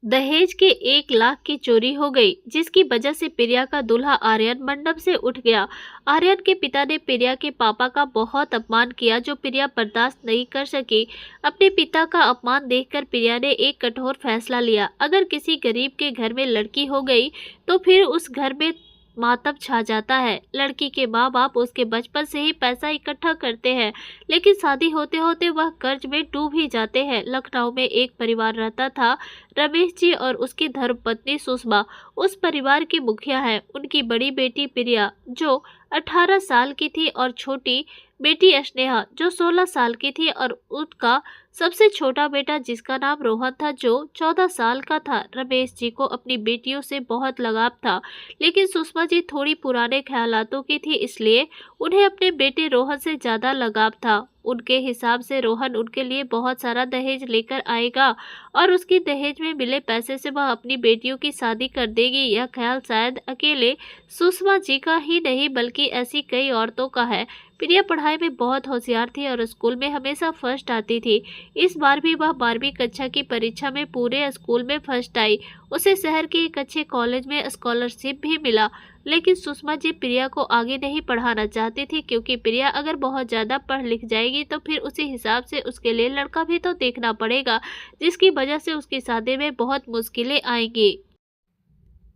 दहेज के 1 लाख की चोरी हो गई, जिसकी वजह से प्रिया का दूल्हा आर्यन मंडप से उठ गया। आर्यन के पिता ने प्रिया के पापा का बहुत अपमान किया, जो प्रिया बर्दाश्त नहीं कर सकी। अपने पिता का अपमान देखकर प्रिया ने एक कठोर फैसला लिया। अगर किसी गरीब के घर में लड़की हो गई तो फिर उस घर में मातम छा जाता है। लड़की के माँ बाप उसके बचपन से ही पैसा इकट्ठा करते हैं, लेकिन शादी होते होते वह कर्ज में डूब ही जाते हैं। लखनऊ में एक परिवार रहता था, रमेश जी और उसकी धर्मपत्नी सुषमा उस परिवार की मुखिया है। उनकी बड़ी बेटी प्रिया जो 18 साल की थी और छोटी बेटी स्नेहा जो 16 साल की थी, और उनका सबसे छोटा बेटा जिसका नाम रोहन था जो 14 साल का था। रमेश जी को अपनी बेटियों से बहुत लगाव था, लेकिन सुषमा जी थोड़ी पुराने ख्यालातों की थी, इसलिए उन्हें अपने बेटे रोहन से ज्यादा लगाव था। उनके हिसाब से रोहन उनके लिए बहुत सारा दहेज लेकर आएगा और उसकी दहेज में मिले पैसे से वह अपनी बेटियों की शादी कर देगी। यह ख्याल शायद अकेले सुषमा जी का ही नहीं बल्कि ऐसी कई औरतों का है। प्रिया पढ़ाई में बहुत होशियार थी और स्कूल में हमेशा फर्स्ट आती थी। इस बार भी वह 12वीं कक्षा की परीक्षा में पूरे स्कूल में फर्स्ट आई। उसे शहर के एक अच्छे कॉलेज में स्कॉलरशिप भी मिला, लेकिन सुषमा जी प्रिया को आगे नहीं पढ़ाना चाहती थी, क्योंकि प्रिया अगर बहुत ज़्यादा पढ़ लिख जाएगी तो फिर उसी हिसाब से उसके लिए लड़का भी तो देखना पड़ेगा, जिसकी वजह से उसकी शादी में बहुत मुश्किलें आएंगी।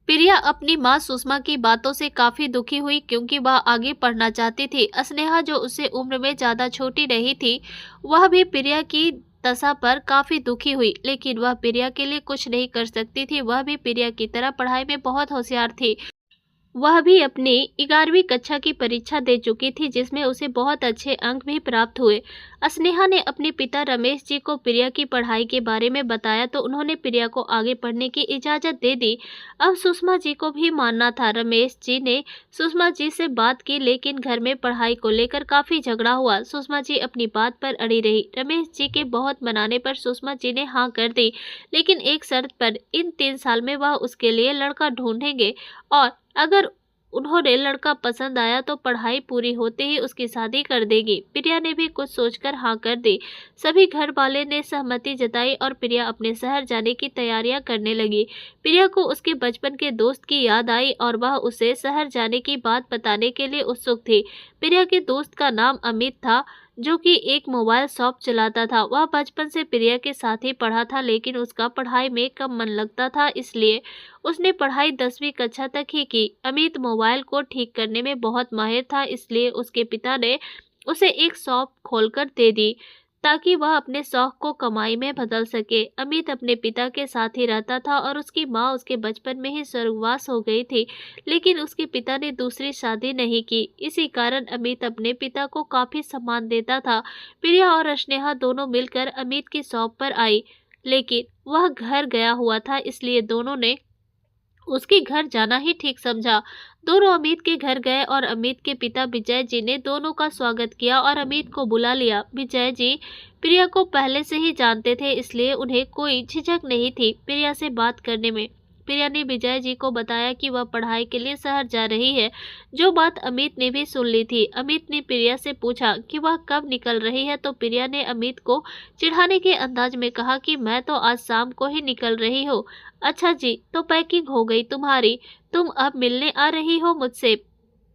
प्रिया अपनी मां सुषमा की बातों से काफी दुखी हुई, क्योंकि वह आगे पढ़ना चाहती थी। स्नेहा जो उससे उम्र में ज्यादा छोटी नहीं थी, वह भी प्रिया की दशा पर काफी दुखी हुई, लेकिन वह प्रिया के लिए कुछ नहीं कर सकती थी। वह भी प्रिया की तरह पढ़ाई में बहुत होशियार थी। वह भी अपनी 11वीं कक्षा की परीक्षा दे चुकी थी, जिसमें उसे बहुत अच्छे अंक भी प्राप्त हुए। स्नेहा ने अपने पिता रमेश जी को प्रिया की पढ़ाई के बारे में बताया तो उन्होंने प्रिया को आगे पढ़ने की इजाज़त दे दी। अब सुषमा जी को भी मानना था। रमेश जी ने सुषमा जी से बात की, लेकिन घर में पढ़ाई को लेकर काफ़ी झगड़ा हुआ। सुषमा जी अपनी बात पर अड़ी रही। रमेश जी के बहुत मनाने पर सुषमा जी ने हाँ कर दी, लेकिन एक शर्त पर, इन 3 साल में वह उसके लिए लड़का ढूंढेंगे और अगर उन्होंने लड़का पसंद आया तो पढ़ाई पूरी होते ही उसकी शादी कर देगी। प्रिया ने भी कुछ सोचकर हाँ कर दी। सभी घर वाले ने सहमति जताई और प्रिया अपने शहर जाने की तैयारियां करने लगी। प्रिया को उसके बचपन के दोस्त की याद आई और वह उसे शहर जाने की बात बताने के लिए उत्सुक थी। प्रिया के दोस्त का नाम अमित था, जो कि एक मोबाइल शॉप चलाता था। वह बचपन से प्रिया के साथ ही पढ़ा था, लेकिन उसका पढ़ाई में कम मन लगता था, इसलिए उसने पढ़ाई 10वीं कक्षा तक ही की। अमित मोबाइल को ठीक करने में बहुत माहिर था, इसलिए उसके पिता ने उसे एक शॉप खोलकर दे दी ताकि वह अपने शौक को कमाई में बदल सके। अमित अपने पिता के साथ ही रहता था और उसकी माँ उसके बचपन में ही स्वर्गवास हो गई थी, लेकिन उसके पिता ने दूसरी शादी नहीं की। इसी कारण अमित अपने पिता को काफी सम्मान देता था। प्रिया और स्नेहा दोनों मिलकर अमित की शॉप पर आई, लेकिन वह घर गया हुआ था, इसलिए दोनों ने उसके घर जाना ही ठीक समझा। दोनों अमित के घर गए और अमित के पिता विजय जी ने दोनों का स्वागत किया और अमित को बुला लिया। विजय जी प्रिया को पहले से ही जानते थे, इसलिए उन्हें कोई झिझक नहीं थी प्रिया से बात करने में। प्रिया ने विजय जी को बताया कि वह पढ़ाई के लिए शहर जा रही है, जो बात अमित ने भी सुन ली थी। अमित ने प्रिया से पूछा कि वह कब निकल रही है, तो प्रिया ने अमित को चिढ़ाने के अंदाज में कहा कि मैं तो आज शाम को ही निकल रही हूँ। अच्छा जी, तो पैकिंग हो गई तुम्हारी? तुम अब मिलने आ रही हो मुझसे?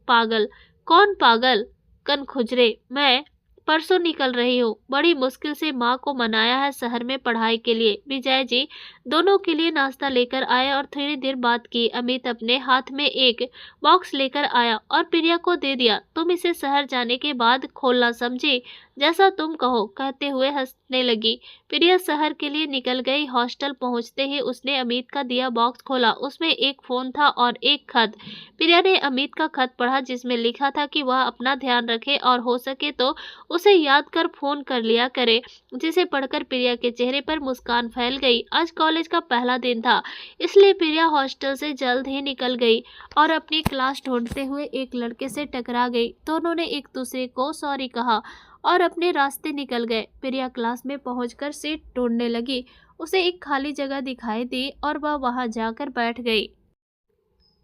पागल! कौन पागल? कनखुजरे! मैं परसों निकल रही हूँ। बड़ी मुश्किल से माँ को मनाया है शहर में पढ़ाई के लिए। विजय जी दोनों के लिए नाश्ता लेकर आए और थोड़ी देर बात की। अमित अपने हाथ में एक बॉक्स लेकर आया और प्रिया को दे दिया। तुम इसे शहर जाने के बाद खोलना, समझी? जैसा तुम कहो, कहते हुए हंसने लगी। प्रिया शहर के लिए निकल गई। हॉस्टल पहुंचते ही उसने अमित का दिया बॉक्स खोला। उसमें एक फोन था और एक खत। प्रिया ने अमित का खत पढ़ा, जिसमें लिखा था कि वह अपना ध्यान रखे और हो सके तो उसे याद कर फोन कर लिया करे। जिसे पढ़कर प्रिया के चेहरे पर मुस्कान फैल गई। आज कॉलेज का पहला दिन था, इसलिए प्रिया हॉस्टल से जल्द ही निकल गई और अपनी क्लास ढूंढते हुए एक लड़के से टकरा गई। दोनों ने एक दूसरे को सॉरी कहा और अपने रास्ते निकल गए। प्रिया क्लास में पहुंचकर सीट ढूंढने लगी। उसे एक खाली जगह दिखाई दी और वह वहां जाकर बैठ गई।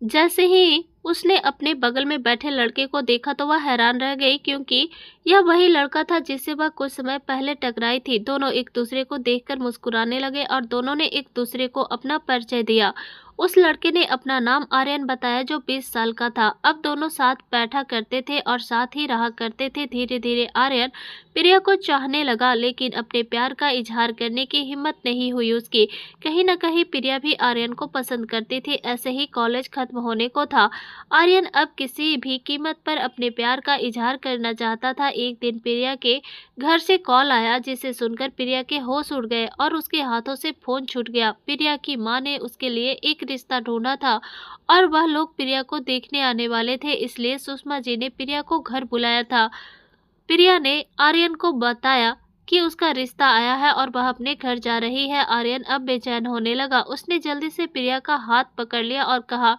जैसे ही उसने अपने बगल में बैठे लड़के को देखा तो वह हैरान रह गई, क्योंकि यह वही लड़का था जिससे वह कुछ समय पहले टकराई थी। दोनों एक दूसरे को देखकर मुस्कुराने लगे और दोनों ने एक दूसरे को अपना परिचय दिया। उस लड़के ने अपना नाम आर्यन बताया, जो 20 साल का था। अब दोनों साथ बैठा करते थे और साथ ही रहा करते थे। धीरे धीरे आर्यन प्रिया को चाहने लगा, लेकिन अपने प्यार का इजहार करने की हिम्मत नहीं हुई उसकी। कहीं न कहीं प्रिया भी आर्यन को पसंद करती थी। ऐसे ही कॉलेज खत्म होने को था। आर्यन अब किसी भी कीमत पर अपने प्यार का इजहार करना चाहता था। एक दिन प्रिया के घर से कॉल आया, जिसे सुनकर प्रिया के होश उड़ गए और उसके हाथों से फोन छूट गया। प्रिया की मां ने उसके लिए एक रिश्ता ढूंढा था और वह लोग प्रिया को देखने आने वाले थे, इसलिए सुषमा जी ने प्रिया को घर बुलाया था। प्रिया ने आर्यन को बताया कि उसका रिश्ता आया है और वह अपने घर जा रही है। आर्यन अब बेचैन होने लगा। उसने जल्दी से प्रिया का हाथ पकड़ लिया और कहा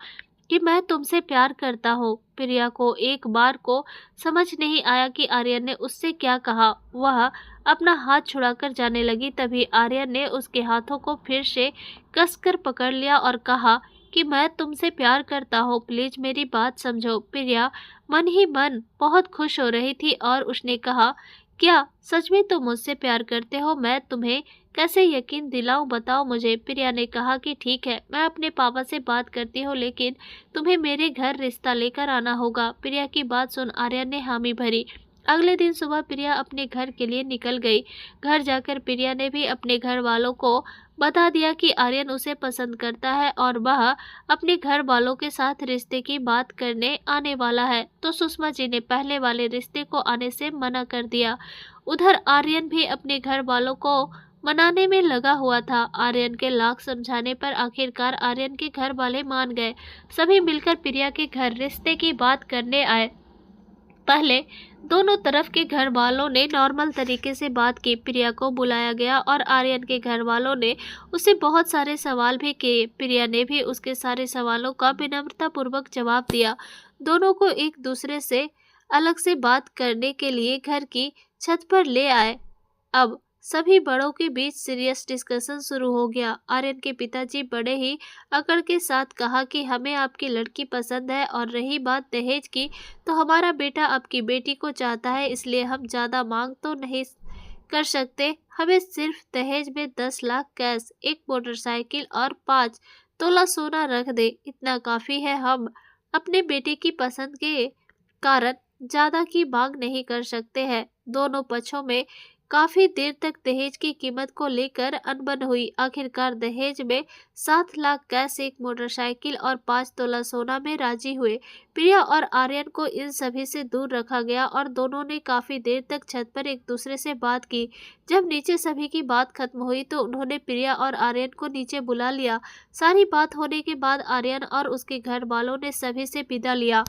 कि मैं तुमसे प्यार करता हूँ। प्रिया को एक बार को समझ नहीं आया कि आर्यन ने उससे क्या कहा। वह अपना हाथ छुड़ाकर जाने लगी। तभी आर्यन ने उसके हाथों को फिर से कसकर पकड़ लिया और कहा कि मैं तुमसे प्यार करता हूँ, प्लीज मेरी बात समझो। प्रिया मन ही मन बहुत खुश हो रही थी और उसने कहा, क्या सच में तुम मुझसे प्यार करते हो? मैं तुम्हें कैसे यकीन दिलाऊं, बताओ मुझे। प्रिया ने कहा कि ठीक है, मैं अपने पापा से बात करती हूँ, लेकिन तुम्हें मेरे घर रिश्ता लेकर आना होगा। प्रिया की बात सुन आर्यन ने हामी भरी। अगले दिन सुबह प्रिया अपने घर के लिए निकल गई। घर जाकर प्रिया ने भी अपने घर वालों को बता दिया कि आर्यन उसे पसंद करता है और वह अपने घर वालों के साथ रिश्ते की बात करने आने वाला है। तो सुषमा जी ने पहले वाले रिश्ते को आने से मना कर दिया। उधर आर्यन भी अपने घर वालों को मनाने में लगा हुआ था। आर्यन के लाख समझाने पर आखिरकार आर्यन के घर वाले मान गए। सभी मिलकर प्रिया के घर रिश्ते की बात करने आए। पहले दोनों तरफ के घर वालों ने नॉर्मल तरीके से बात की। प्रिया को बुलाया गया और आर्यन के घर वालों ने उससे बहुत सारे सवाल भी किए। प्रिया ने भी उसके सारे सवालों का विनम्रता पूर्वक जवाब दिया। दोनों को एक दूसरे से अलग से बात करने के लिए घर की छत पर ले आए। अब सभी बड़ों के बीच सीरियस डिस्कशन शुरू हो गया। आर्यन के पिताजी बड़े ही अकड़ के साथ कहा कि हमें आपकी लड़की पसंद है, और रही बात दहेज की, तो हमारा बेटा आपकी बेटी को चाहता है, इसलिए हम ज़्यादा मांग तो नहीं कर सकते। हमें सिर्फ दहेज में 10 लाख कैश, एक मोटरसाइकिल और 5 तोला सोना रख दे, इतना काफ़ी है। हम अपने बेटे की पसंद के कारण ज़्यादा की मांग नहीं कर सकते हैं। दोनों पक्षों में काफी देर तक दहेज की कीमत को लेकर अनबन हुई। आखिरकार दहेज में 7 लाख कैश, एक मोटरसाइकिल और 5 तोला सोना में राजी हुए। प्रिया और आर्यन को इन सभी से दूर रखा गया और दोनों ने काफी देर तक छत पर एक दूसरे से बात की। जब नीचे सभी की बात खत्म हुई तो उन्होंने प्रिया और आर्यन को नीचे बुला लिया। सारी बात होने के बाद आर्यन और उसके घर वालों ने सभी से विदा लिया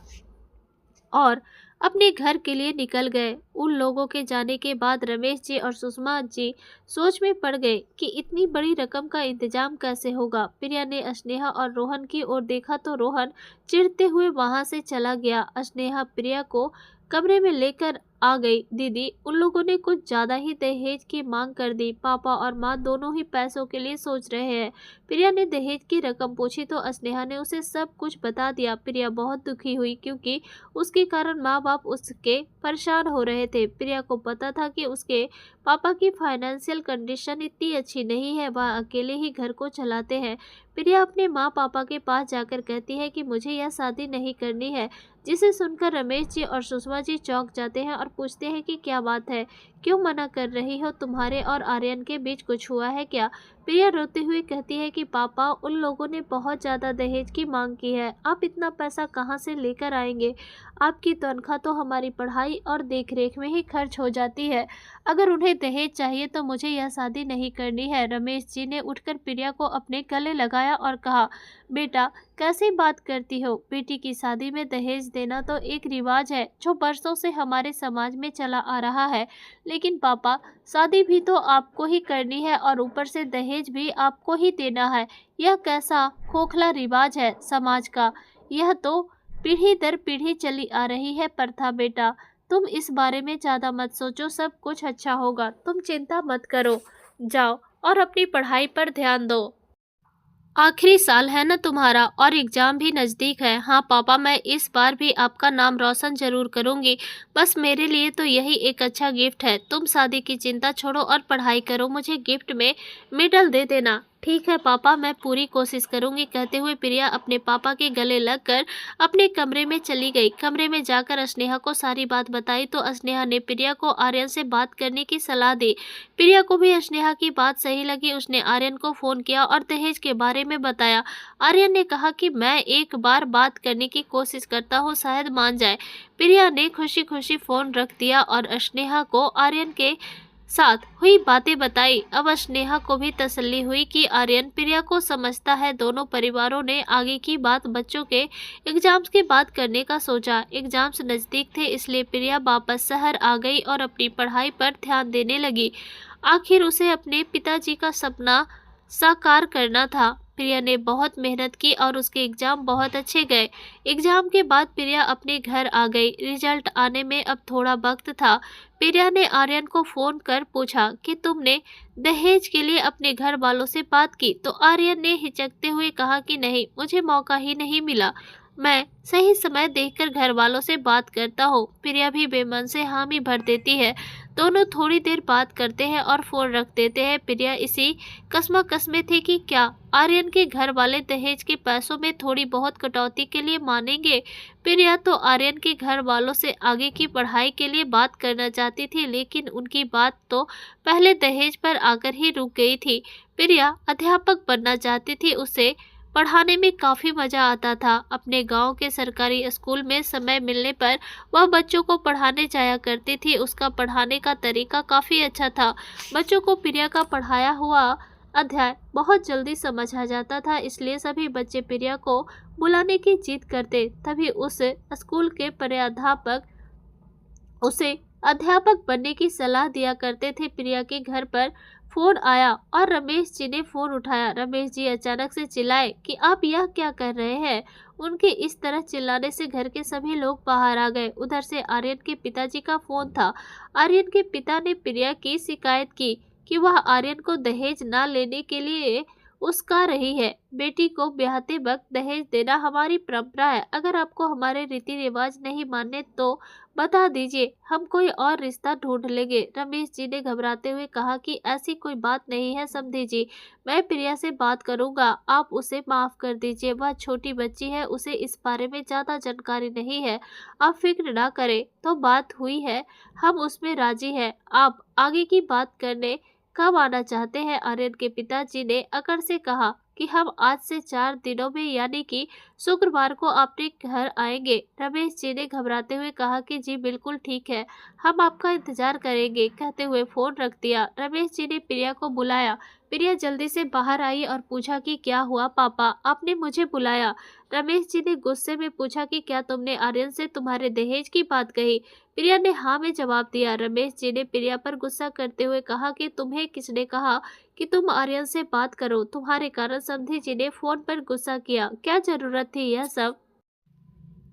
और अपने घर के लिए निकल गए। उन लोगों के जाने के बाद रमेश जी और सुषमा जी सोच में पड़ गए कि इतनी बड़ी रकम का इंतजाम कैसे होगा। प्रिया ने स्नेहा और रोहन की ओर देखा तो रोहन चिढ़ते हुए वहां से चला गया। स्नेहा प्रिया को कमरे में लेकर आ गई। दीदी, उन लोगों ने कुछ ज्यादा ही दहेज की मांग कर दी। पापा और माँ दोनों ही पैसों के लिए सोच रहे हैं। प्रिया ने दहेज की रकम पूछी तो स्नेहा ने उसे सब कुछ बता दिया। प्रिया बहुत दुखी हुई, क्योंकि उसके कारण माँ बाप उसके परेशान हो रहे थे। प्रिया को पता था कि उसके पापा की फाइनेंशियल कंडीशन इतनी अच्छी नहीं है, वह अकेले ही घर को चलाते हैं। प्रिया अपने माँ पापा के पास जाकर कहती है कि मुझे यह शादी नहीं करनी है, जिसे सुनकर रमेश जी और सुषमा जी चौंक जाते हैं और पूछते हैं कि क्या बात है, क्यों मना कर रही हो? तुम्हारे और आर्यन के बीच कुछ हुआ है क्या? प्रिया रोते हुए कहती है कि पापा, उन लोगों ने बहुत ज़्यादा दहेज की मांग की है। आप इतना पैसा कहाँ से लेकर आएंगे? आपकी तनख्वाह तो हमारी पढ़ाई और देखरेख में ही खर्च हो जाती है। अगर उन्हें दहेज चाहिए तो मुझे यह शादी नहीं करनी है। रमेश जी ने उठकर प्रिया को अपने गले लगाया और कहा, बेटा कैसी बात करती हो? बेटी की शादी में दहेज देना तो एक रिवाज है जो बरसों से हमारे समाज में चला आ रहा है। लेकिन पापा, शादी भी तो आपको ही करनी है और ऊपर से दहेज भी आपको ही देना है। यह कैसा खोखला रिवाज है समाज का? यह तो पीढ़ी दर पीढ़ी चली आ रही है प्रथा। बेटा, तुम इस बारे में ज़्यादा मत सोचो, सब कुछ अच्छा होगा। तुम चिंता मत करो, जाओ और अपनी पढ़ाई पर ध्यान दो। आखिरी साल है ना तुम्हारा और एग्जाम भी नज़दीक है। हाँ पापा, मैं इस बार भी आपका नाम रोशन ज़रूर करूँगी। बस मेरे लिए तो यही एक अच्छा गिफ्ट है। तुम शादी की चिंता छोड़ो और पढ़ाई करो। मुझे गिफ्ट में मेडल दे देना। ठीक है पापा, मैं पूरी कोशिश करूँगी, कहते हुए प्रिया अपने पापा के गले लगकर अपने कमरे में चली गई। कमरे में जाकर स्नेहा को सारी बात बताई तो स्नेहा ने प्रिया को आर्यन से बात करने की सलाह दी। प्रिया को भी स्नेहा की बात सही लगी। उसने आर्यन को फ़ोन किया और दहेज के बारे में बताया। आर्यन ने कहा कि मैं एक बार बात करने की कोशिश करता हूँ, शायद मान जाए। प्रिया ने खुशी खुशी फ़ोन रख दिया और स्नेहा को आर्यन के साथ हुई बातें बताई। अब स्नेहा को भी तसल्ली हुई कि आर्यन प्रिया को समझता है। दोनों परिवारों ने आगे की बात बच्चों के एग्जाम्स के बाद करने का सोचा। एग्जाम्स नज़दीक थे, इसलिए प्रिया वापस शहर आ गई और अपनी पढ़ाई पर ध्यान देने लगी। आखिर उसे अपने पिताजी का सपना साकार करना था। प्रिया ने बहुत मेहनत की और उसके एग्जाम बहुत अच्छे गए। एग्जाम के बाद प्रिया अपने घर आ गई। रिजल्ट आने में अब थोड़ा वक्त था। प्रिया ने आर्यन को फोन कर पूछा कि तुमने दहेज के लिए अपने घर वालों से बात की? तो आर्यन ने हिचकते हुए कहा कि नहीं, मुझे मौका ही नहीं मिला। मैं सही समय देखकर घर वालों से बात करता हूँ। प्रिया भी बेमन से हामी भर देती है। दोनों थोड़ी देर बात करते हैं और फोन रख देते हैं। प्रिया इसी कश्मकश में थी कि क्या आर्यन के घर वाले दहेज के पैसों में थोड़ी बहुत कटौती के लिए मानेंगे। प्रिया तो आर्यन के घर वालों से आगे की पढ़ाई के लिए बात करना चाहती थी, लेकिन उनकी बात तो पहले दहेज पर आकर ही रुक गई थी। प्रिया अध्यापक बनना चाहती थी। उसे पढ़ाने में काफ़ी मज़ा आता था। अपने गांव के सरकारी स्कूल में समय मिलने पर वह बच्चों को पढ़ाने जाया करती थी। उसका पढ़ाने का तरीका काफ़ी अच्छा था। बच्चों को प्रिया का पढ़ाया हुआ अध्याय बहुत जल्दी समझ आ जाता था, इसलिए सभी बच्चे प्रिया को बुलाने की जिद करते। तभी उस स्कूल के प्राध्यापक उसे अध्यापक बनने की सलाह दिया करते थे। प्रिया के घर पर फोन आया और रमेश जी ने फोन उठाया। रमेश जी अचानक से चिल्लाए कि आप यह क्या कर रहे हैं। उनके इस तरह चिल्लाने से घर के सभी लोग बाहर आ गए। उधर से आर्यन के पिताजी का फोन था। आर्यन के पिता ने प्रिया की शिकायत की कि वह आर्यन को दहेज न लेने के लिए उस्का रही है। बेटी को ब्याहते वक्त दहेज देना हमारी परंपरा है। अगर आपको हमारे रीति रिवाज नहीं मानने तो बता दीजिए, हम कोई और रिश्ता ढूंढ लेंगे। रमेश जी ने घबराते हुए कहा कि ऐसी कोई बात नहीं है समधी जी, मैं प्रिया से बात करूंगा, आप उसे माफ कर दीजिए। वह छोटी बच्ची है, उसे इस बारे में ज्यादा जानकारी नहीं है। आप फिक्र ना करें। तो बात हुई है, हम उसमें राजी हैं। आप आगे की बात करने कब आना चाहते हैं? आर्यन के पिताजी ने अकड़ से कहा कि हम आज से 4 दिनों में यानी कि शुक्रवार को आपके घर आएंगे। रमेश जी ने घबराते हुए कहा कि जी बिल्कुल ठीक है, हम आपका इंतजार करेंगे, कहते हुए फोन रख दिया। रमेश जी ने प्रिया को बुलाया। प्रिया जल्दी से बाहर आई और पूछा कि क्या हुआ पापा, आपने मुझे बुलाया? रमेश जी ने गुस्से में पूछा कि क्या तुमने आर्यन से तुम्हारे दहेज की बात कही? प्रिया ने हाँ में जवाब दिया। रमेश जी ने प्रिया पर गुस्सा करते हुए कहा कि तुम्हें किसने कहा कि तुम आर्यन से बात करो? तुम्हारे कारण समधी जी ने फोन पर गुस्सा किया। क्या जरूरत थी यह सब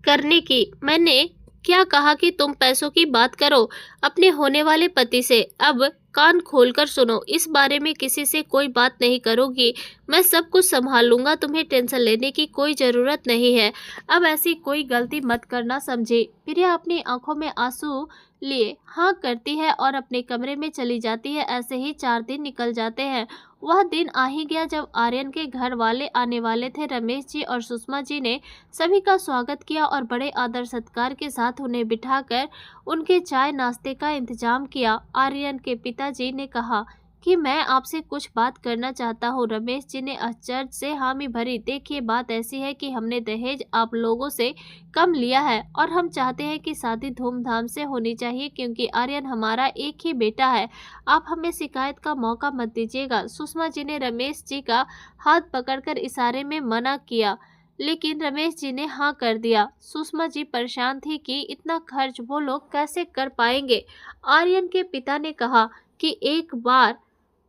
करने की? मैंने क्या कहा कि तुम पैसों की बात करो अपने होने वाले पति से? अब कान खोलकर सुनो, इस बारे में किसी से कोई बात नहीं करोगी। मैं सब कुछ संभाल लूंगा, तुम्हें टेंशन लेने की कोई जरूरत नहीं है। अब ऐसी कोई गलती मत करना, समझे? प्रिया अपनी आंखों में आंसू लिए हाँ करती है और अपने कमरे में चली जाती है। ऐसे ही 4 दिन निकल जाते हैं। वह दिन आ ही गया जब आर्यन के घर वाले आने वाले थे। रमेश जी और सुषमा जी ने सभी का स्वागत किया और बड़े आदर सत्कार के साथ उन्हें बिठाकर उनके चाय नाश्ते का इंतजाम किया। आर्यन के पिताजी ने कहा कि मैं आपसे कुछ बात करना चाहता हूँ। रमेश जी ने आश्चर्य से हामी भरी। देखिए, बात ऐसी है कि हमने दहेज आप लोगों से कम लिया है और हम चाहते हैं कि शादी धूमधाम से होनी चाहिए, क्योंकि आर्यन हमारा एक ही बेटा है। आप हमें शिकायत का मौका मत दीजिएगा। सुषमा जी ने रमेश जी का हाथ पकड़कर इशारे में मना किया, लेकिन रमेश जी ने हाँ कर दिया। सुषमा जी परेशान थी कि इतना खर्च वो लोग कैसे कर पाएंगे। आर्यन के पिता ने कहा कि एक बार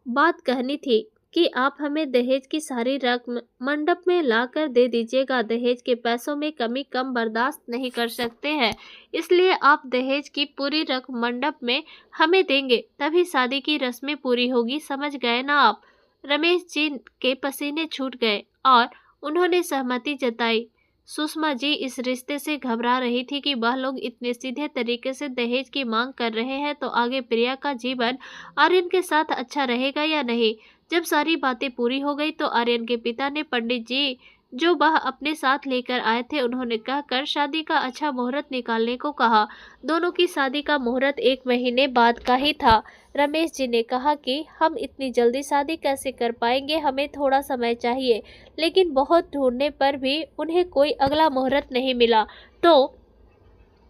बात कहनी थी कि आप हमें दहेज की सारी रकम मंडप में लाकर दे दीजिएगा। दहेज के पैसों में कमी कम बर्दाश्त नहीं कर सकते हैं, इसलिए आप दहेज की पूरी रकम मंडप में हमें देंगे, तभी शादी की रस्में पूरी होगी। समझ गए ना आप? रमेश जी के पसीने छूट गए। और उन्होंने सहमति जताई। सुषमा जी इस रिश्ते से घबरा रही थी कि वह लोग इतने सीधे तरीके से दहेज की मांग कर रहे हैं तो आगे प्रिया का जीवन आर्यन के साथ अच्छा रहेगा या नहीं। जब सारी बातें पूरी हो गई तो आर्यन के पिता ने पंडित जी जो वह अपने साथ लेकर आए थे उन्होंने कहकर शादी का अच्छा मुहूर्त निकालने को कहा। दोनों की शादी का मुहूर्त 1 महीने बाद का ही था। रमेश जी ने कहा कि हम इतनी जल्दी शादी कैसे कर पाएंगे, हमें थोड़ा समय चाहिए। लेकिन बहुत ढूंढने पर भी उन्हें कोई अगला मुहूर्त नहीं मिला तो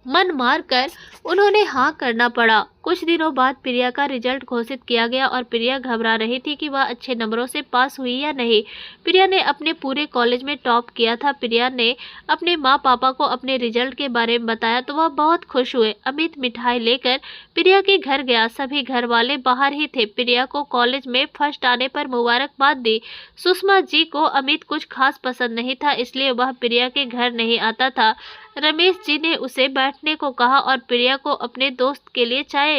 मन मार कर उन्होंने हाँ करना पड़ा। कुछ दिनों बाद प्रिया का रिजल्ट घोषित किया गया और प्रिया घबरा रही थी कि वह अच्छे नंबरों से पास हुई या नहीं। प्रिया ने अपने पूरे कॉलेज में टॉप किया था। प्रिया ने अपने माँ पापा को अपने रिजल्ट के बारे में बताया तो वह बहुत खुश हुए। अमित मिठाई लेकर प्रिया के घर गया। सभी घर वाले बाहर ही थे। प्रिया को कॉलेज में फर्स्ट आने पर मुबारकबाद दी। सुषमा जी को अमित कुछ खास पसंद नहीं था, इसलिए वह प्रिया के घर नहीं आता था। रमेश जी ने उसे बैठने को कहा और प्रिया को अपने दोस्त के लिए चाय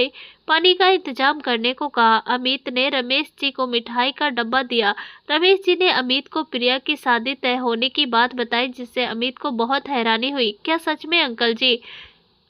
पानी का इंतजाम करने को कहा। अमित ने रमेश जी को मिठाई का डब्बा दिया। रमेश जी ने अमित को प्रिया की शादी तय होने की बात बताई, जिससे अमित को बहुत हैरानी हुई। क्या सच में अंकल जी?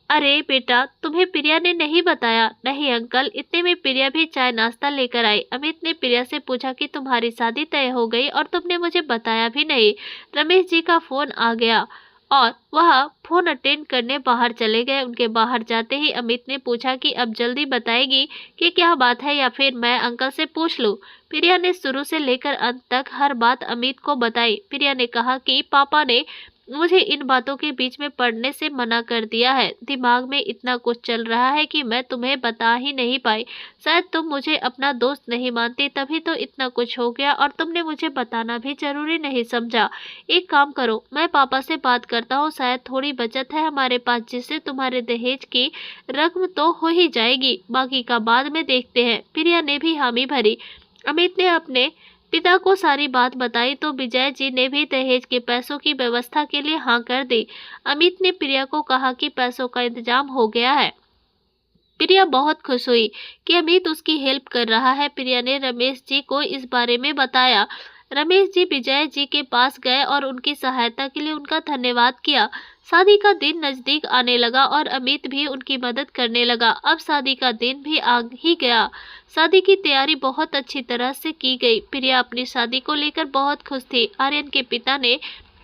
अरे बेटा, तुम्हें प्रिया ने नहीं बताया? नहीं अंकल। इतने में प्रिया भी चाय नाश्ता लेकर आई। अमित ने प्रिया से पूछा कि तुम्हारी शादी तय हो गई और तुमने मुझे बताया भी नहीं। रमेश जी का फोन आ गया और वह फोन अटेंड करने बाहर चले गए। उनके बाहर जाते ही अमित ने पूछा कि अब जल्दी बताएगी कि क्या बात है या फिर मैं अंकल से पूछ लूं। प्रिया ने शुरू से लेकर अंत तक हर बात अमित को बताई। प्रिया ने कहा कि पापा ने मुझे इन बातों के बीच में पढ़ने से मना कर दिया है। दिमाग में इतना कुछ चल रहा है कि मैं तुम्हें बता ही नहीं पाई। शायद तुम मुझे अपना दोस्त नहीं मानती, तभी तो इतना कुछ हो गया और तुमने मुझे बताना भी जरूरी नहीं समझा। एक काम करो, मैं पापा से बात करता हूँ, शायद थोड़ी बचत है हमारे पास जिससे तुम्हारे दहेज की रकम तो हो ही जाएगी, बाकी का बाद में देखते हैं। प्रिया ने भी हामी भरी। अमित ने अपने पिता को सारी बात बताई तो विजय जी ने भी दहेज के पैसों की व्यवस्था के लिए हाँ कर दी। अमित ने प्रिया को कहा कि पैसों का इंतजाम हो गया है। प्रिया बहुत खुश हुई कि अमित उसकी हेल्प कर रहा है। प्रिया ने रमेश जी को इस बारे में बताया। रमेश जी विजय जी के पास गए और उनकी सहायता के लिए उनका धन्यवाद किया। शादी का दिन नजदीक आने लगा और अमित भी उनकी मदद करने लगा। अब शादी का दिन भी आ ही गया। शादी की तैयारी बहुत अच्छी तरह से की गई। प्रिया अपनी शादी को लेकर बहुत खुश थी। आर्यन के पिता ने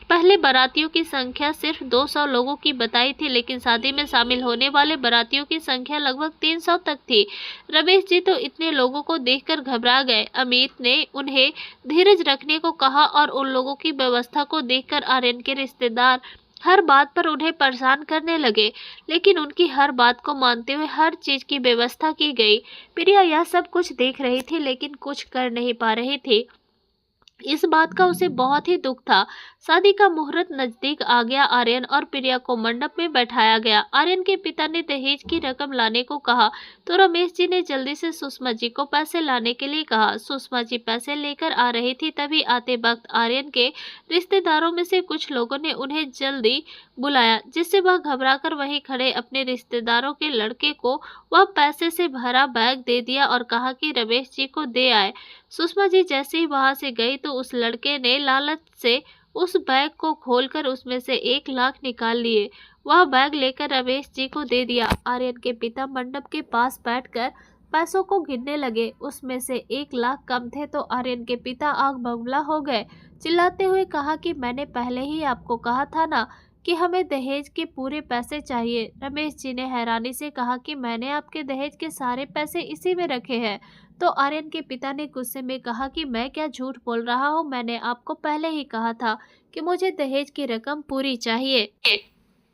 पहले बारातियों की संख्या सिर्फ 200 लोगों की बताई थी, लेकिन शादी में शामिल होने वाले बारातियों की संख्या लगभग 300 तक थी। रमेश जी तो इतने लोगों को देखकर घबरा गए। अमित ने उन्हें धीरज रखने को कहा और उन लोगों की व्यवस्था को देखकर आर्यन के रिश्तेदार हर बात पर उन्हें परेशान करने लगे, लेकिन उनकी हर बात को मानते हुए हर चीज की व्यवस्था की गई। प्रिया यह सब कुछ देख रही थी लेकिन कुछ कर नहीं पा रही थी। इस बात का उसे बहुत ही दुख था। शादी का मुहूर्त नजदीक आ गया। आर्यन और प्रिया को मंडप में बैठाया गया। आर्यन के पिता ने दहेज की रकम लाने को कहा तो रमेश जी ने जल्दी से सुषमा जी को पैसे लाने के लिए कहा। सुषमा जी पैसे लेकर आ रही थी, तभी आते वक्त आर्यन के रिश्तेदारों में से कुछ लोगों ने उन्हें जल्दी बुलाया, जिससे वह घबराकर वहीं खड़े अपने रिश्तेदारों के लड़के को वह पैसे से भरा बैग दे दिया और कहा कि रमेश जी को दे आए। सुषमा जी जैसे ही वहां से गई तो उस लड़के ने लालच से उस बैग को खोलकर उसमें से 1 लाख निकाल लिए। वह बैग लेकर रमेश जी को दे दिया। आर्यन के पिता मंडप के पास बैठकर पैसों को गिनने लगे। उसमें से 1 लाख कम थे तो आर्यन के पिता आग बबूला हो गए। चिल्लाते हुए कहा कि मैंने पहले ही आपको कहा था ना कि हमें दहेज के पूरे पैसे चाहिए। रमेश जी ने हैरानी से कहा कि मैंने आपके दहेज के सारे पैसे इसी में रखे हैं। तो आर्यन के पिता ने गुस्से में कहा कि मैं क्या झूठ बोल रहा हूँ, मैंने आपको पहले ही कहा था कि मुझे दहेज की रकम पूरी चाहिए,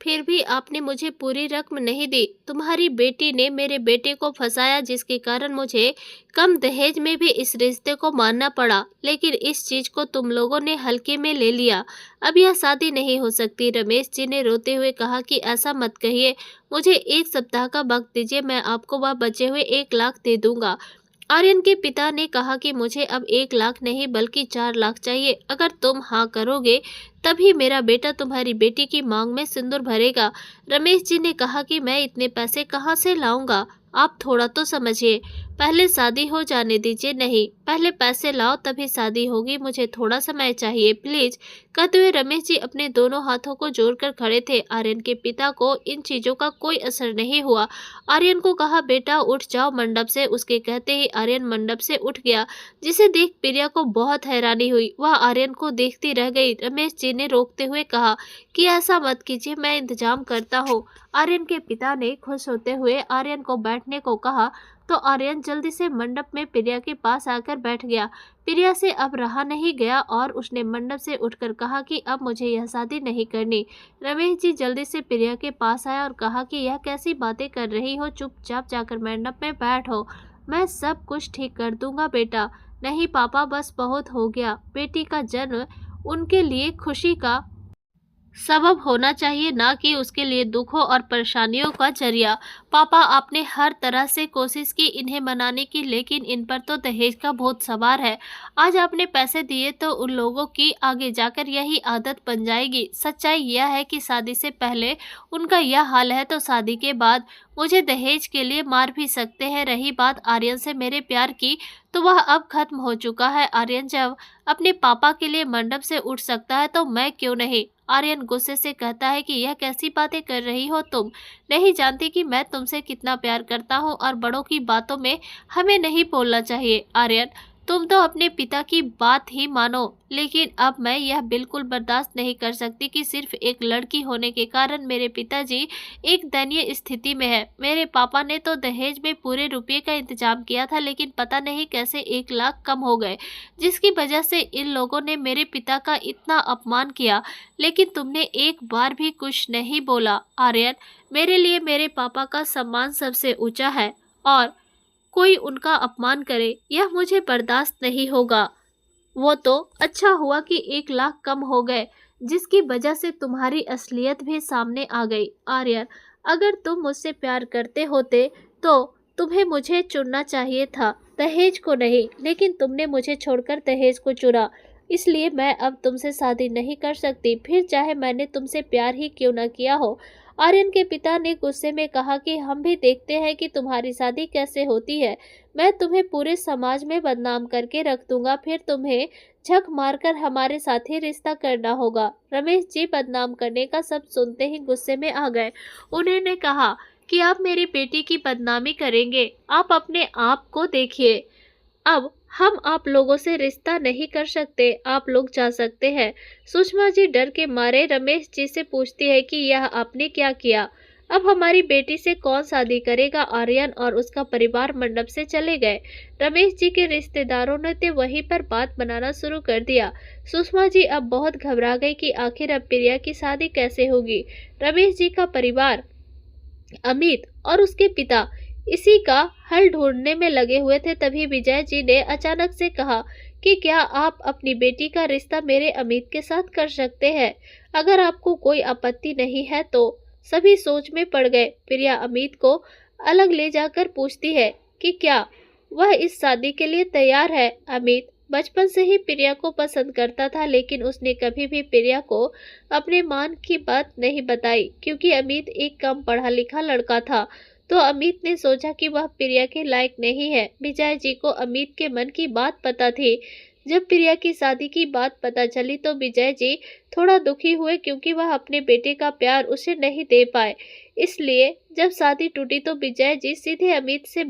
फिर भी आपने मुझे पूरी रकम नहीं दी। तुम्हारी बेटी ने मेरे बेटे को फंसाया, जिसके कारण मुझे कम दहेज में भी इस रिश्ते को मानना पड़ा, लेकिन इस चीज को तुम लोगों ने हल्के में ले लिया। अब यह शादी नहीं हो सकती। रमेश जी ने रोते हुए कहा कि ऐसा मत कहिए, मुझे 1 सप्ताह का वक्त दीजिए, मैं आपको वह बचे हुए 1 लाख दे दूंगा। आर्यन के पिता ने कहा कि मुझे अब 1 लाख नहीं बल्कि 4 लाख चाहिए। अगर तुम हाँ करोगे तभी मेरा बेटा तुम्हारी बेटी की मांग में सिंदूर भरेगा। रमेश जी ने कहा कि मैं इतने पैसे कहाँ से लाऊंगा, आप थोड़ा तो समझिए। पहले शादी हो जाने दीजिए। नहीं, पहले पैसे लाओ तभी शादी होगी। मुझे थोड़ा समय चाहिए प्लीज। कहते हुए रमेश जी अपने दोनों हाथों को जोड़कर खड़े थे। आर्यन के पिता को इन चीजों का कोई असर नहीं हुआ। आर्यन को कहा, बेटा उठ जाओ मंडप से। उसके कहते ही आर्यन मंडप से उठ गया, जिसे देख प्रिया को बहुत हैरानी हुई। वह आर्यन को देखती रह गई। रमेश जी ने रोकते हुए कहा कि ऐसा मत कीजिए, मैं इंतजाम करता हूँ। आर्यन के पिता ने खुश होते हुए आर्यन को बैठने को कहा तो आर्यन जल्दी से मंडप में प्रिया के पास आकर बैठ गया। प्रिया से अब रहा नहीं गया और उसने मंडप से उठकर कहा कि अब मुझे यह शादी नहीं करनी। रमेश जी जल्दी से प्रिया के पास आया और कहा कि यह कैसी बातें कर रही हो, चुपचाप जाकर मंडप में बैठो, मैं सब कुछ ठीक कर दूंगा बेटा। नहीं पापा, बस बहुत हो गया। बेटी का जन्म उनके लिए खुशी का सबब होना चाहिए, ना कि उसके लिए दुखों और परेशानियों का जरिया। पापा, आपने हर तरह से कोशिश की इन्हें मनाने की, लेकिन इन पर तो दहेज का भूत सवार है। आज आपने पैसे दिए तो उन लोगों की आगे जाकर यही आदत बन जाएगी। सच्चाई यह है कि शादी से पहले उनका यह हाल है तो शादी के बाद मुझे दहेज के लिए मार भी सकते हैं। रही बात आर्यन से मेरे प्यार की, तो वह अब खत्म हो चुका है। आर्यन जब अपने पापा के लिए मंडप से उठ सकता है तो मैं क्यों नहीं। आर्यन गुस्से से कहता है कि यह कैसी बातें कर रही हो तुम? नहीं जानती कि मैं तुमसे कितना प्यार करता हूँ और बड़ों की बातों में हमें नहीं बोलना चाहिए। आर्यन, तुम तो अपने पिता की बात ही मानो, लेकिन अब मैं यह बिल्कुल बर्दाश्त नहीं कर सकती कि सिर्फ एक लड़की होने के कारण मेरे पिताजी एक दयनीय स्थिति में है। मेरे पापा ने तो दहेज में पूरे रुपये का इंतजाम किया था, लेकिन पता नहीं कैसे 1 लाख कम हो गए, जिसकी वजह से इन लोगों ने मेरे पिता का इतना अपमान किया, लेकिन तुमने एक बार भी कुछ नहीं बोला। आर्यन, मेरे लिए मेरे पापा का सम्मान सबसे ऊंचा है और कोई उनका अपमान करे यह मुझे बर्दाश्त नहीं होगा। वो तो अच्छा हुआ कि 1 लाख कम हो गए, जिसकी वजह से तुम्हारी असलियत भी सामने आ गई। आर्यन, अगर तुम मुझसे प्यार करते होते तो तुम्हें मुझे चुनना चाहिए था, दहेज को नहीं। लेकिन तुमने मुझे छोड़कर दहेज को चुना, इसलिए मैं अब तुमसे शादी नहीं कर सकती, फिर चाहे मैंने तुमसे प्यार ही क्यों न किया हो। आर्यन के पिता ने गुस्से में कहा कि हम भी देखते हैं कि तुम्हारी शादी कैसे होती है। मैं तुम्हें पूरे समाज में बदनाम करके रख दूंगा, फिर तुम्हें झक मारकर हमारे साथ ही रिश्ता करना होगा। रमेश जी बदनाम करने का सब सुनते ही गुस्से में आ गए। उन्होंने कहा कि आप मेरी बेटी की बदनामी करेंगे, आप अपने आप को देखिए। अब हम आप लोगों से रिश्ता नहीं कर सकते, आप लोग जा सकते हैं। सुषमा जी डर के मारे रमेश जी से पूछती है कि यह आपने क्या किया? अब हमारी बेटी से कौन शादी करेगा? आर्यन और उसका परिवार मंडप से चले गए। रमेश जी के रिश्तेदारों ने तो वहीं पर बात बनाना शुरू कर दिया। सुषमा जी अब बहुत घबरा गई कि आखिर अब प्रिया की शादी कैसे होगी। रमेश जी का परिवार, अमित और उसके पिता इसी का हल ढूंढने में लगे हुए थे। तभी विजय जी ने अचानक से कहा कि क्या आप अपनी बेटी का रिश्ता मेरे अमित के साथ कर सकते हैं? अगर आपको कोई आपत्ति नहीं है तो। सभी सोच में पड़ गए। प्रिया अमित को अलग ले जाकर पूछती है कि क्या वह इस शादी के लिए तैयार है। अमित बचपन से ही प्रिया को पसंद करता था, लेकिन उसने कभी भी प्रिया को अपने मान की बात नहीं बताई, क्योंकि अमित एक कम पढ़ा लिखा लड़का था। तो अमित ने सोचा कि वह प्रिया के लायक नहीं है। विजय जी को अमित के मन की बात पता थी। जब प्रिया की शादी की बात पता चली तो विजय जी थोड़ा दुखी हुए, क्योंकि वह अपने बेटे का प्यार उसे नहीं दे पाए। इसलिए जब शादी टूटी तो विजय जी सीधे अमित से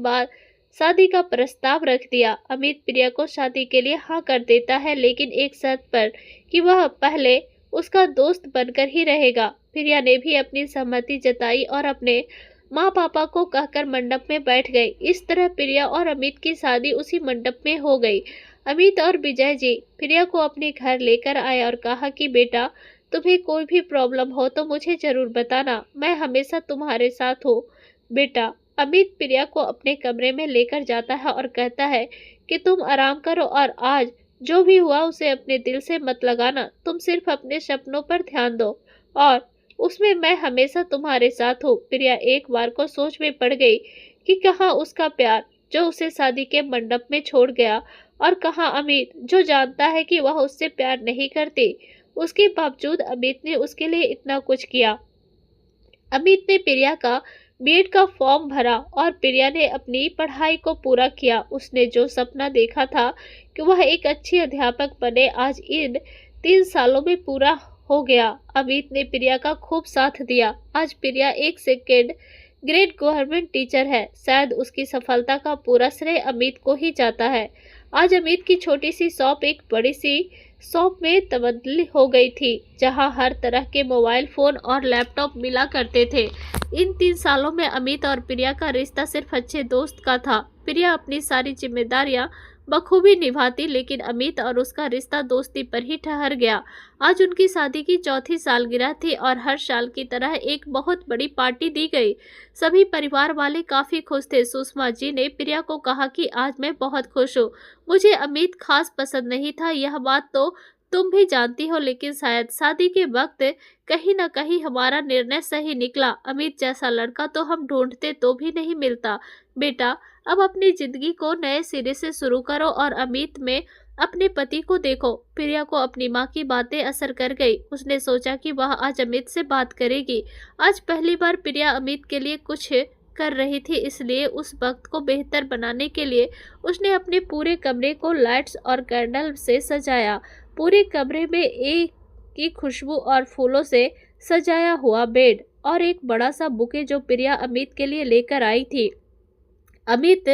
शादी का प्रस्ताव रख दिया। अमित प्रिया को शादी के लिए हाँ कर देता है, लेकिन एक शर्त पर कि वह पहले उसका दोस्त बनकर ही रहेगा। प्रिया ने भी अपनी सहमति जताई और अपने माँ पापा को कहकर मंडप में बैठ गई। इस तरह प्रिया और अमित की शादी उसी मंडप में हो गई। अमित और विजय जी प्रिया को अपने घर लेकर आए और कहा कि बेटा, तुम्हें कोई भी प्रॉब्लम हो तो मुझे जरूर बताना, मैं हमेशा तुम्हारे साथ हूँ। बेटा, अमित प्रिया को अपने कमरे में लेकर जाता है और कहता है कि तुम आराम करो और आज जो भी हुआ उसे अपने दिल से मत लगाना, तुम सिर्फ अपने सपनों पर ध्यान दो और उसमें मैं हमेशा तुम्हारे साथ हूँ। प्रिया एक बार को सोच में पड़ गई कि कहाँ उसका प्यार जो उसे शादी के मंडप में छोड़ गया, और कहाँ अमित जो जानता है कि वह उससे प्यार नहीं करती, उसके बावजूद अमित ने उसके लिए इतना कुछ किया। अमित ने प्रिया का बीएड का फॉर्म भरा और प्रिया ने अपनी पढ़ाई को पूरा किया। उसने जो सपना देखा था कि वह एक अच्छी अध्यापक बने, आज इन 3 सालों में पूरा हो गया। अमित ने प्रिया का खूब साथ दिया। आज प्रिया एक सेकेंड ग्रेड गवर्नमेंट टीचर है। शायद उसकी सफलता का पूरा श्रेय अमित को ही जाता है। आज अमित की छोटी सी शॉप एक बड़ी सी शॉप में तब्दील हो गई थी, जहां हर तरह के मोबाइल फोन और लैपटॉप मिला करते थे। इन 3 सालों में अमित और प्रिया का रिश्ता सिर्फ अच्छे दोस्त का था। प्रिया अपनी सारी जिम्मेदारियां बखूबी निभाती, लेकिन अमित और उसका रिश्ता दोस्ती पर ही ठहर गया। आज उनकी शादी की 4थी सालगिरह थी और हर साल की तरह एक बहुत बड़ी पार्टी दी गई। सभी परिवार वाले काफी खुश थे। सुषमा जी ने प्रिया को कहा कि आज मैं बहुत खुश हूँ। मुझे अमित खास पसंद नहीं था, यह बात तो तुम भी जानती हो, लेकिन शायद शादी के वक्त कहीं न कहीं हमारा निर्णय सही निकला। अमित जैसा लड़का तो हम ढूंढते तो भी नहीं मिलता। बेटा, अब अपनी जिंदगी को नए सिरे से शुरू करो और अमित में अपने पति को देखो। प्रिया को अपनी माँ की बातें असर कर गई। उसने सोचा कि वह आज अमित से बात करेगी। आज पहली बार प्रिया अमित के लिए कुछ कर रही थी, इसलिए उस वक्त को बेहतर बनाने के लिए उसने अपने पूरे कमरे को लाइट्स और कैंडल से सजाया। पूरे कमरे में एक की खुशबू और फूलों से सजाया हुआ बेड और एक बड़ा सा बुके जो प्रिया अमित के लिए लेकर आई थी। अमित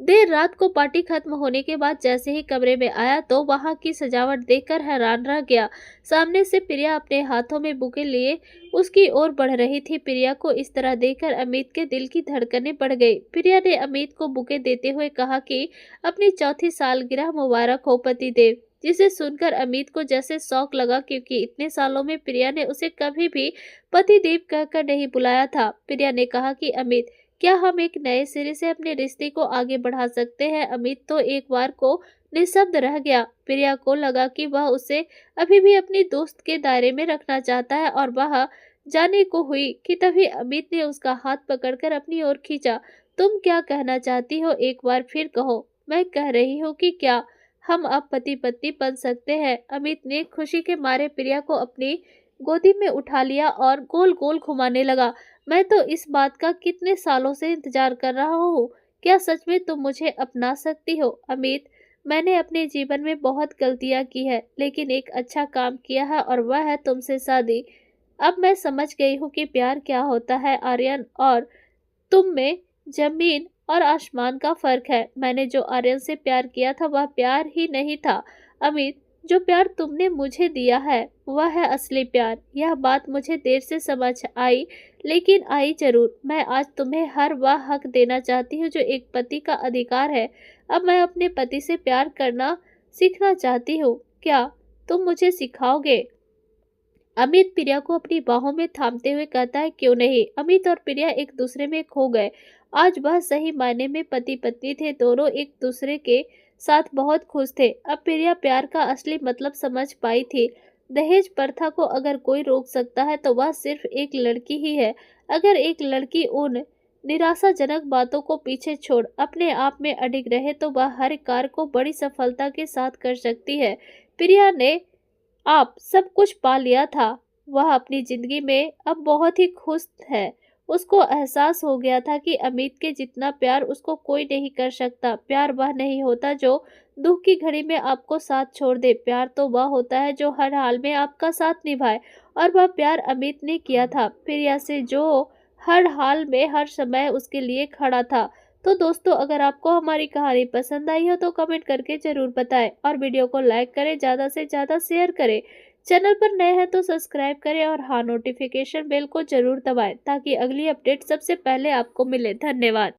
देर रात को पार्टी खत्म होने के बाद जैसे ही कमरे में आया तो वहां की सजावट देखकर हैरान रह गया। सामने से प्रिया अपने हाथों में बुके लिए उसकी ओर बढ़ रही थी। प्रिया को इस तरह देखकर अमित के दिल की धड़कनें बढ़ गई। प्रिया ने अमित को बुके देते हुए कहा कि अपनी 4थी सालगिरह मुबारक हो पतिदेव। जिसे सुनकर अमित को जैसे शौक लगा, क्योंकि इतने सालों में प्रिया ने उसे कभी भी पतिदेव कहकर नहीं बुलाया था। प्रिया ने कहा कि अमित, क्या हम एक नए सिरे से अपने रिश्ते को आगे बढ़ा सकते हैं? अमित तो एक बार को निशब्द रह गया। प्रिया को लगा कि वह उसे अभी भी अपनी दोस्त के दायरे में रखना चाहता है और वह जाने को हुई कि तभी अमित ने उसका हाथ पकड़कर अपनी ओर खींचा। तुम क्या कहना चाहती हो? एक बार फिर कहो। मैं कह रही हूँ कि क्या हम अब पति पत्नी बन सकते हैं? अमित ने खुशी के मारे प्रिया को अपनी गोदी में उठा लिया और गोल गोल घुमाने लगा। मैं तो इस बात का कितने सालों से इंतजार कर रहा हूँ। क्या सच में तुम मुझे अपना सकती हो? अमित, मैंने अपने जीवन में बहुत गलतियां की है, लेकिन एक अच्छा काम किया है और वह है तुमसे शादी। अब मैं समझ गई हूँ कि प्यार क्या होता है। आर्यन और तुम में जमीन और आसमान का फर्क है। मैंने जो आर्यन से प्यार किया था वह प्यार ही नहीं था। अमित, जो प्यार तुमने मुझे दिया है वह है असली प्यार। यह बात मुझे देर से समझ आई, लेकिन आई जरूर। मैं आज तुम्हें हर वह हक देना चाहती हूँ जो एक पति का अधिकार है। अब मैं अपने पति से प्यार करना सीखना चाहती हूँ। क्या तुम मुझे सिखाओगे? अमित प्रिया को अपनी बाहों में थामते हुए कहता है, क्यों नहीं। अमित और प्रिया एक दूसरे में खो गए। आज वह सही मायने में पति पत्नी थे। दोनों एक दूसरे के साथ बहुत खुश थे। अब प्रिया प्यार का असली मतलब समझ पाई थी। दहेज प्रथा को अगर कोई रोक सकता है तो वह सिर्फ एक लड़की ही है। अगर एक लड़की उन निराशाजनक बातों को पीछे छोड़ अपने आप में अडिग रहे तो वह हर कार्य को बड़ी सफलता के साथ कर सकती है। प्रिया ने आप सब कुछ पा लिया था। वह अपनी जिंदगी में अब बहुत ही खुश है। उसको एहसास हो गया था कि अमित के जितना प्यार उसको कोई नहीं कर सकता। प्यार वह नहीं होता जो दुख की घड़ी में आपको साथ छोड़ दे। प्यार तो वह होता है जो हर हाल में आपका साथ निभाए, और वह प्यार अमित ने किया था प्रिया से, जो हर हाल में हर समय उसके लिए खड़ा था। तो दोस्तों, अगर आपको हमारी कहानी पसंद आई हो तो कमेंट करके जरूर बताएं और वीडियो को लाइक करें, ज़्यादा से ज़्यादा शेयर करें। चैनल पर नए हैं तो सब्सक्राइब करें और हाँ, नोटिफिकेशन बेल को जरूर दबाएं ताकि अगली अपडेट सबसे पहले आपको मिले। धन्यवाद।